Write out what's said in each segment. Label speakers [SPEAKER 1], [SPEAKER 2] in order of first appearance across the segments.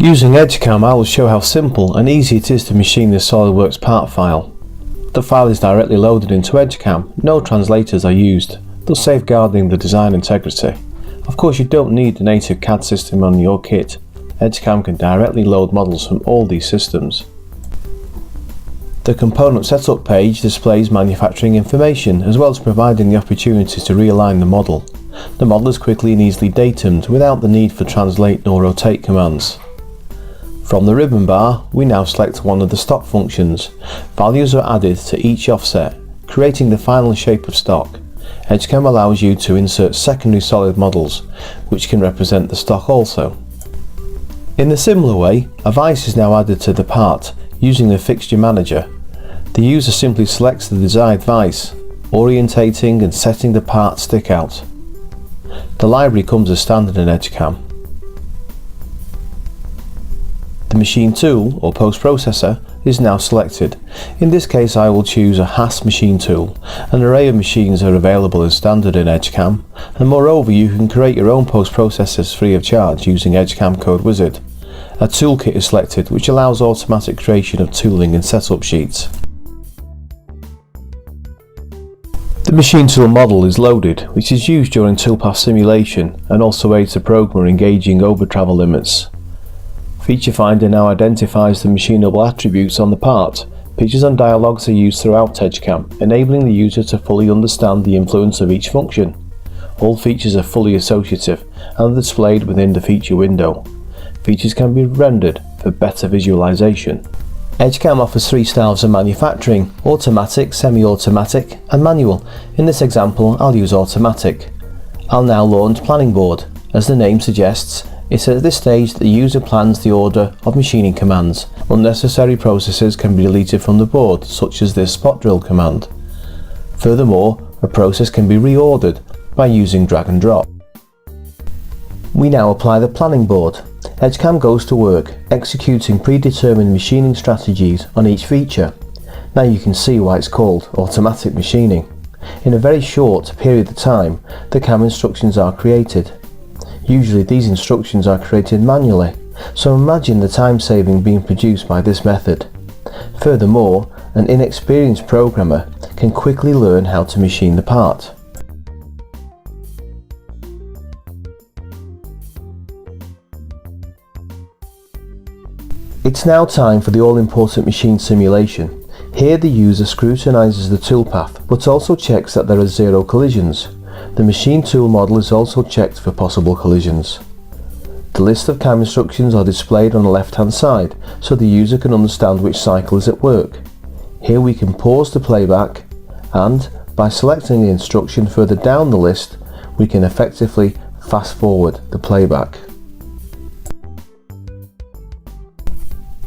[SPEAKER 1] Using EDGECAM, I will show how simple and easy it is to machine this SOLIDWORKS part file. The file is directly loaded into EDGECAM, no translators are used, thus safeguarding the design integrity. Of course, you don't need the native CAD system on your kit. EDGECAM can directly load models from all these systems. The component setup page displays manufacturing information as well as providing the opportunity to realign the model. The model is quickly and easily datumed without the need for translate nor rotate commands. From the ribbon bar, we now select one of the stock functions. Values are added to each offset, creating the final shape of stock. EDGECAM allows you to insert secondary solid models, which can represent the stock also. In a similar way, a vise is now added to the part using the fixture manager. The user simply selects the desired vise, orientating and setting the part stick out. The library comes as standard in EDGECAM. The machine tool or post-processor is now selected. In this case I will choose a HAS machine tool. An array of machines are available as standard in EDGECAM, and moreover you can create your own post-processors free of charge using EDGECAM Code Wizard. A toolkit is selected which allows automatic creation of tooling and setup sheets. The machine tool model is loaded, which is used during toolpath simulation and also aids the programmer engaging over travel limits. Feature Finder now identifies the machinable attributes on the part. Pictures and dialogues are used throughout EDGECAM, enabling the user to fully understand the influence of each function. All features are fully associative and are displayed within the feature window. Features can be rendered for better visualization. EDGECAM offers three styles of manufacturing: automatic, semi-automatic and manual. In this example I'll use automatic. I'll now launch Planning Board. As the name suggests, it's at this stage that the user plans the order of machining commands. Unnecessary processes can be deleted from the board, such as this spot drill command. Furthermore, a process can be reordered by using drag and drop. We now apply the planning board. EDGECAM goes to work, executing predetermined machining strategies on each feature. Now you can see why it's called automatic machining. In a very short period of time, the CAM instructions are created. Usually these instructions are created manually, so imagine the time saving being produced by this method. Furthermore, an inexperienced programmer can quickly learn how to machine the part. It's now time for the all-important machine simulation. Here the user scrutinizes the toolpath, but also checks that there are zero collisions. The machine tool model is also checked for possible collisions. The list of CAM instructions are displayed on the left hand side so the user can understand which cycle is at work. Here we can pause the playback, and by selecting the instruction further down the list we can effectively fast forward the playback.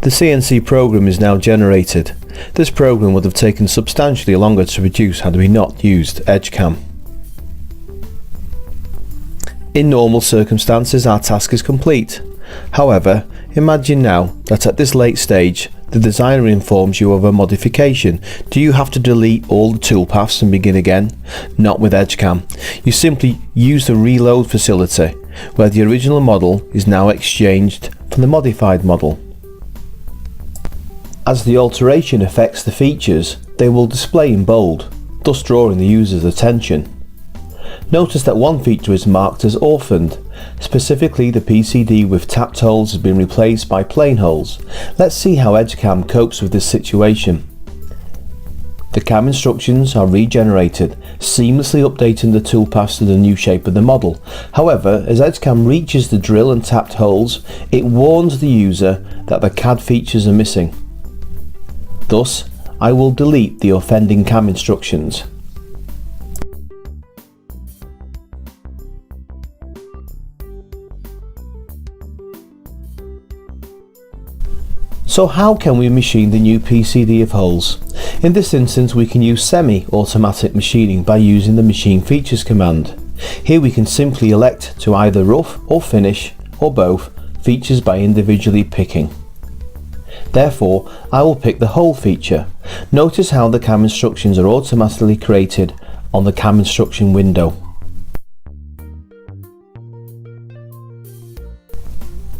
[SPEAKER 1] The CNC program is now generated. This program would have taken substantially longer to produce had we not used EDGECAM. In normal circumstances our task is complete. However, imagine now that at this late stage the designer informs you of a modification. Do you have to delete all the toolpaths and begin again? Not with EDGECAM. You simply use the reload facility, where the original model is now exchanged for the modified model. As the alteration affects the features, they will display in bold, thus drawing the user's attention. Notice that one feature is marked as orphaned. Specifically, the PCD with tapped holes has been replaced by plain holes. Let's see how EDGECAM copes with this situation. The CAM instructions are regenerated, seamlessly updating the toolpaths to the new shape of the model. However, as EDGECAM reaches the drill and tapped holes, it warns the user that the CAD features are missing. Thus, I will delete the offending CAM instructions. So how can we machine the new PCD of holes? In this instance we can use semi-automatic machining by using the machine features command. Here we can simply elect to either rough or finish, or both, features by individually picking. Therefore, I will pick the hole feature. Notice how the CAM instructions are automatically created on the CAM instruction window.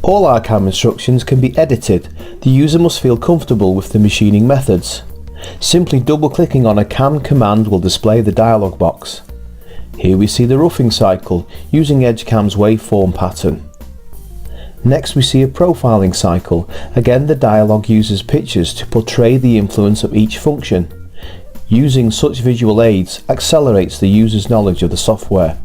[SPEAKER 1] All our CAM instructions can be edited. The user must feel comfortable with the machining methods. Simply double-clicking on a CAM command will display the dialog box. Here we see the roughing cycle using EDGECAM's waveform pattern. Next we see a profiling cycle. Again, the dialog uses pictures to portray the influence of each function. Using such visual aids accelerates the user's knowledge of the software.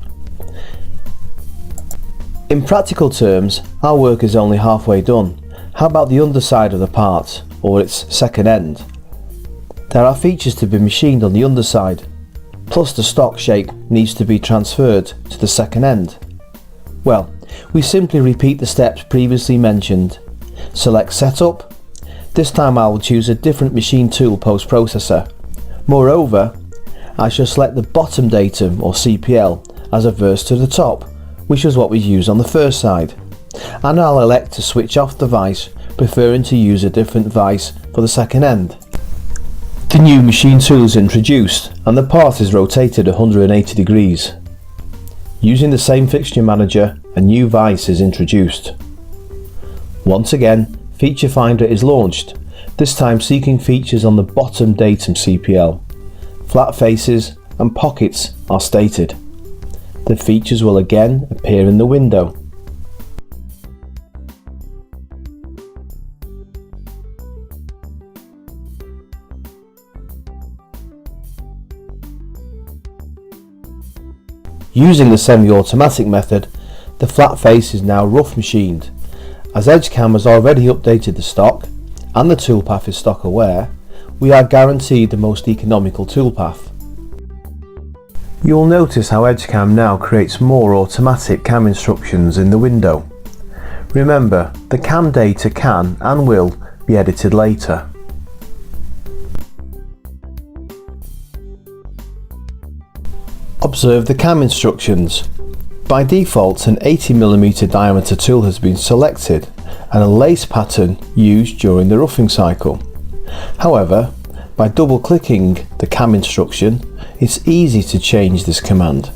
[SPEAKER 1] In practical terms, our work is only halfway done. How about the underside of the part, or its second end? There are features to be machined on the underside, plus the stock shape needs to be transferred to the second end. Well, we simply repeat the steps previously mentioned. Select Setup. This time I will choose a different machine tool post-processor. Moreover, I shall select the bottom datum or CPL as averse to the top, which was what we used on the first side. And I'll elect to switch off the vice, preferring to use a different vice for the second end. The new machine tool is introduced and the part is rotated 180 degrees. Using the same fixture manager, a new vice is introduced. Once again, Feature Finder is launched, this time seeking features on the bottom datum CPL. Flat faces and pockets are stated. The features will again appear in the window. Using the semi-automatic method, the flat face is now rough machined. As EDGECAM has already updated the stock, and the toolpath is stock aware, we are guaranteed the most economical toolpath. You will notice how EDGECAM now creates more automatic CAM instructions in the window. Remember, the CAM data can and will be edited later. Observe the CAM instructions. By default, an 80mm diameter tool has been selected and a lace pattern used during the roughing cycle. However, by double-clicking the CAM instruction, it's easy to change this command.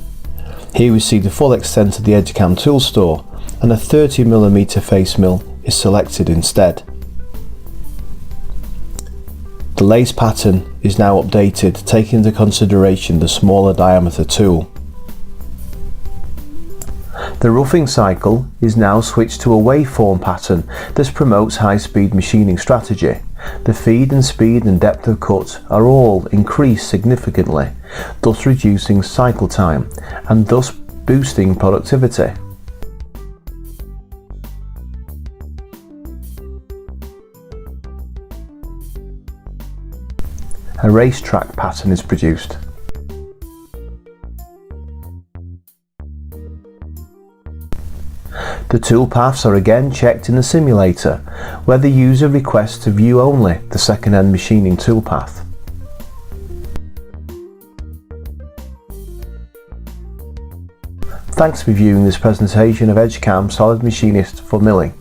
[SPEAKER 1] Here we see the full extent of the EDGECAM tool store and a 30mm face mill is selected instead. The lace pattern is now updated, taking into consideration the smaller diameter tool. The roughing cycle is now switched to a waveform pattern. This promotes high-speed machining strategy. The feed and speed and depth of cut are all increased significantly, thus reducing cycle time and thus boosting productivity. A racetrack pattern is produced. The toolpaths are again checked in the simulator, where the user requests to view only the second-hand machining toolpath. Thanks for viewing this presentation of EDGECAM Solid Machinist for Milling.